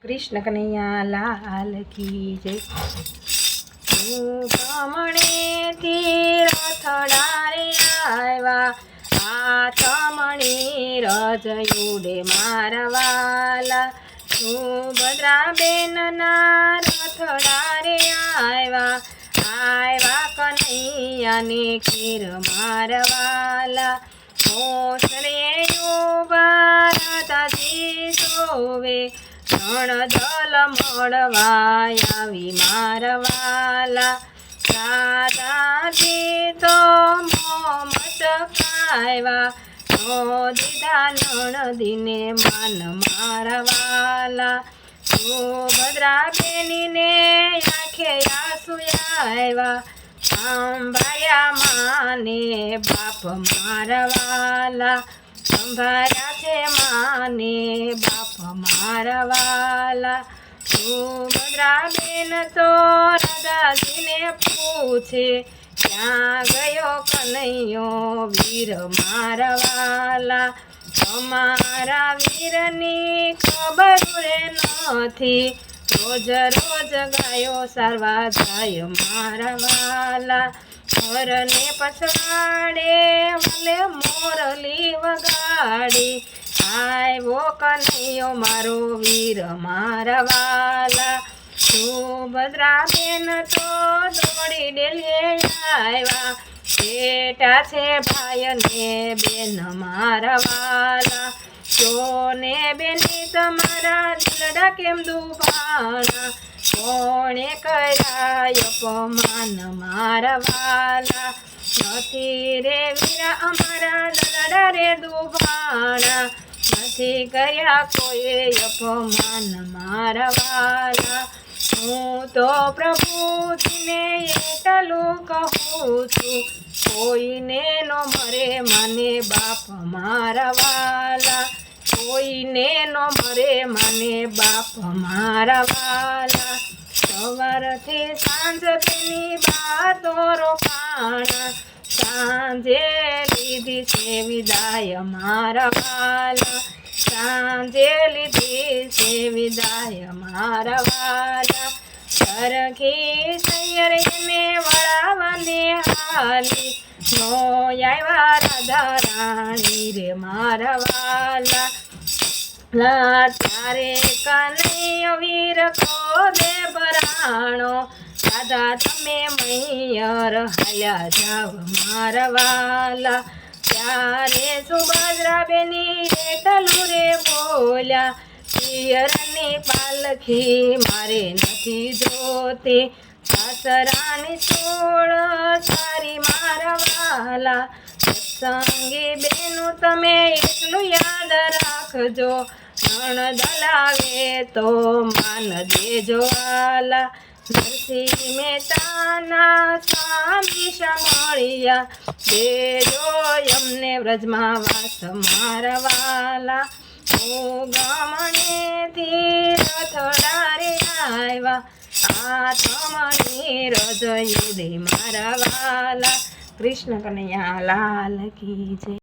कृष्ण कन्हैया लाल की जय। कमणे तीरथडारे आव्या आचमणी रजयुडे मारवाला सुभद्राबेन ना रथडारे आव्या कन्हैया ने खीर मारवाला मोसरे उभा रथाजी जोवे रणधल મળવા આવી મારવાલા રાધાજી તો મટકાવ્યા નો દીધા નણદીને માન મારવાલા સુભદ્રાબેનીને આંખે આંસુ આવ્યા સંભાળ્યા માને બાપ મારવાલા સંભાળ્યા છે માને બાપ મારવાલા સુભદ્રાબેન તો રાધાજીને પૂછે ક્યાં ગયો કનૈયો વીર મારવાલા તમારા વીરની ખબર રે નથી રોજ રોજ ગાયો સારવા જાય મારવાલા ઘરને પછવાડે ભલે મોરલી વગાડી આવ્યો કનૈયો મારો વીર મારવાલા સુભદ્રાબેન તો દોડી ડેલીએ આવ્યા બેટા છે ભાઈને બેન મારવાલા ચોને બેની તમારા દિલડા કેમ દુભાણા કોણે કર્યા અપમાન મારવાલા નથી રે વીરા અમારા દલડા રે દુભાણા નથી કર્યા કોઈ અપમાન મારવાલા હું તો પ્રભુજીને એટલું કહું છું કોઈને નો મરે મને બાપ મારવાલા કોઈને નો મરે મને બાપ મારવાલા સવારથી સાંજ તેની બાતો રોકાણા સાંજે લીધી છે વિદાય મારવાલા સાંજે લીધી છે વિદાય મારવાલા સરખી સૈયરને વળાવને હાલી નો આવ્યા રાધા રાણી રે મારવાલા ત્યારે કનૈયો વીર કોદે ભરાણો રાધા તમે મૈયર હાલ્યા જાવ મારવાલા ત્યારે સુભદ્રાબેની એટલું રે બોલ્યા પિયરની પાલખી મારે નથી જોતી સાસરાની સોળ સારી મારવાલા સંગી બેનું તમે એટલું યાદ રાખજો નણદ લાવે તો માન દેજો વાલા નરસિંહ મહેતાના સ્વામી સાંભળ્યા દેજો એમને વ્રજમાં વાસ મારવાલા હું ગમણેથી રથડારે આવ્યા આત્મણી રજયુડે મારવાલા। कृष्ण कन्हैया लाल की जय।